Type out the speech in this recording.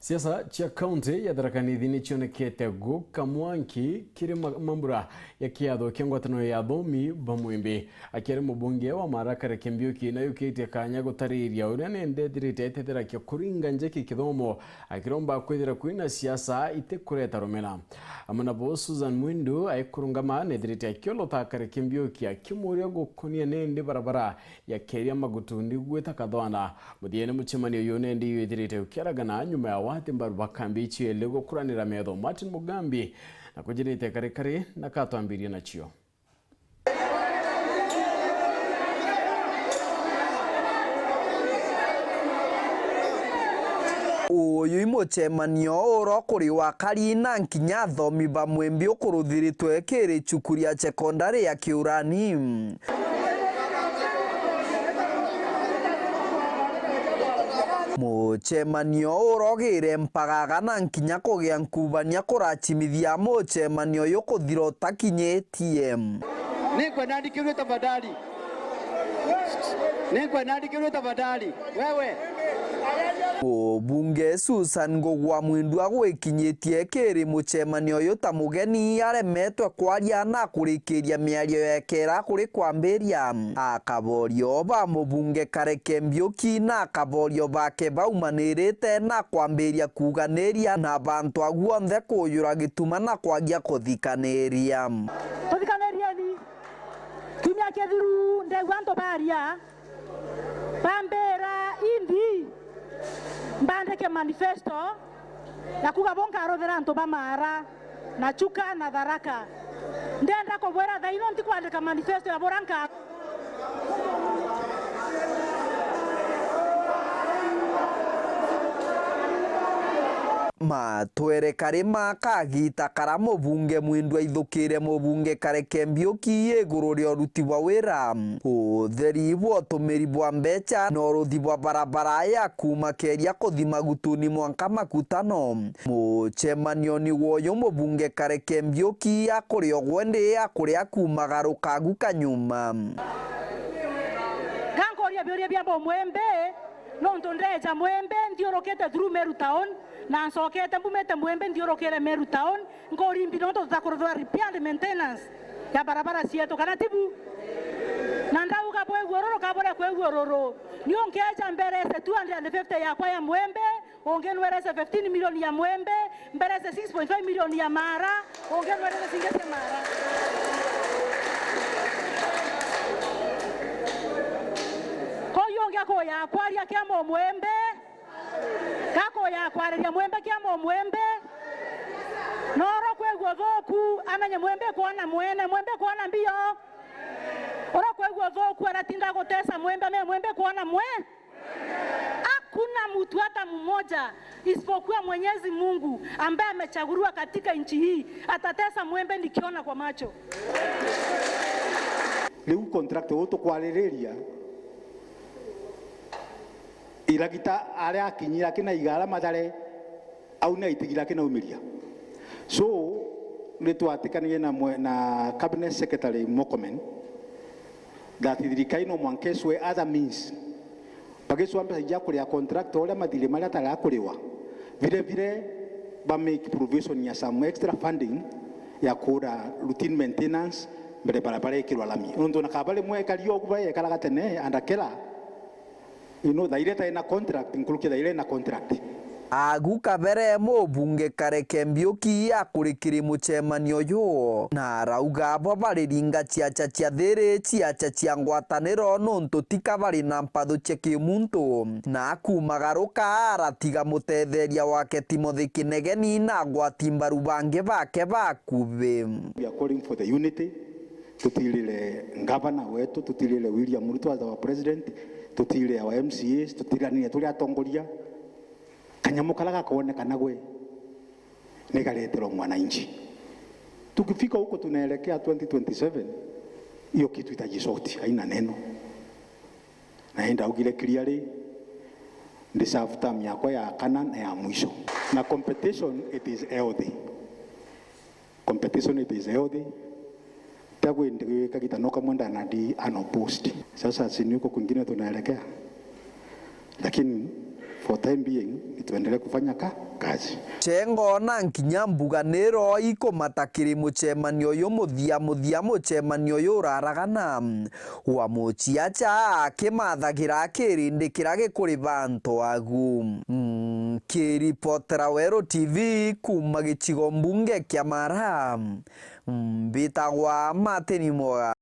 Siasa cha kaunti ya Tharaka Nithi nichionekete guka mwanki kiri mambura ya kiatho kia ngwataniro ya athomi ba Mwembe akiri mubunge wa Marakare Kembiuki na yukite kanya gutariria uria nendethirite etethera kia kuringa njeki kithomo akiromba kwithira kwina siasa itikureta rumena amana bo Susan Mwindu aikurungama nethirite akiolo Thakare Kembiuki akimuria gukonia nende barabara ya keria magutundi gweta kathwana muthiene muchemanio yone ndi yithirite ukiragana nyuma ya wati mbaru bakambi chiele gukuranira metho Martin Mugambi na kujirite kare na katwambiria na chio uyu imuchemanio urokuri wa Karina nkinya athomi ba Mwembe ukuruthiritwe kiri cukuru ya sekondari ya Kiurani. Muchemanio urogire mpagaga na nkinya kugia nkubania kurachimithia muchemanio yukuthira utakinyitie. Ningwe tafadhali wewe Bunge Susan Ngogwa Mwindu agwikinyitie kiri muchemanio uyu ta mugeni aremetwe kwaria na kurikiria miario yekera kuri kwambiria akaborio ba mubunge Kare Kembiuki na akaborio bake baumanirite na kwambiria kuganiria na bantu aguonthe kuyura gituma na kwagia kuthikaniria ni kimya kethiru ndegwanto baria bambera indi mbandike manifesto ya kuga bonka arothera antu bamara na Chuka na Tharaka ndenda kubwera thaino ntikwandika manifesto ya boranka matwere kari makagita kara mubunge Mwindu aithukire mubunge Kare Kembiuki iguru ria uruti wa wira utheri bwa utumiri bwa mbeca na uruthi bwa barabara ya kuma keria kuthima gutuni mwanka makutano muchemanio ni woyo mubunge Kare Kembiuki akuri ogwende akuri akumagaruka guka nyuma gangoria bioria bia Mwembe no ndondeja Mwembe ndiorokete through Meru town na nsokete mbumete Mwembe ndiorokere Meru town ngorimbi no tutakurudwa repair and maintenance ya barabara sieto kana tibu na ndauga bwe gororo kabore kwe gororo niongeja mberese 250 ya kwa ya Mwembe ongenwerese 15 milioni ya Mwembe mberese 6.5 milioni ya Mara ongenwerese singese Mara koyonga koya kwaria kia Mwembe kako ya kwaria Mwembe kia Mwembe noro kwegwo thoku amenye Mwembe kuona mwene Mwembe kuona mbio oro kwegwo thoku anatinda gutesa Mwembe amenye Mwembe kuona hakuna mtu hata mmoja isipokuwa Mwenyezi Mungu ambaye amechaguliwa katika nchi hii atatesa Mwembe nikiona kwa macho leu contract uto kwarireria iragita aria akinyira kina igara matare au na itigira kina umiria so nitwatikanie na cabinet secretary Mokomen that thirikaino mwankeswe other means pageswa mbesa ya kuria contract oria mathile maria tara kuriwa vile ba make provision ya some extra funding ya kura routine maintenance mbere barabara ikirwa lami ndo nakabale mwekario kuba yekala tene andakela daireta ina contract nkulukia daire na contract aguka bere mubunge Kare Kembiuki akurikiri muchemanio uyu na arauga abo bariringa chiacha chia thiri chiacha chia ngwataniro nontu tika bari na mpathu cia kimuntu na akumagaruka aratiga mutetheria wake Timothy Kinegeni na ngwati mbaru bange bake bakubi. We are calling for the unity tutilile governor wetu tutilile William Ruto as our president tutile our MCAs tutilania tuli atongoria kanyamukala gakonekana gwe negaletero mwananchi tukifika huko tunaelekea 2027 hiyo kitu itajisoti haina neno naenda ugile clearly deserve term yako ya kana na ya mwisho na competition it is healthy tagu ndio kakitanoka mwenda nadi unopposed sasa sinuko kwingine tunaelekea lakini for time being tuendelee kufanya kazi. Chengo na nkinya mbuganiro ikomata kiri muchemanio yo muthia muchemanio yo raragana wa muchiacha akimathagira kirindikira gikuri bantu agu kiripotera Wero TV kuma gichigo mbunge kia Mara mbitagwa Martin Moga.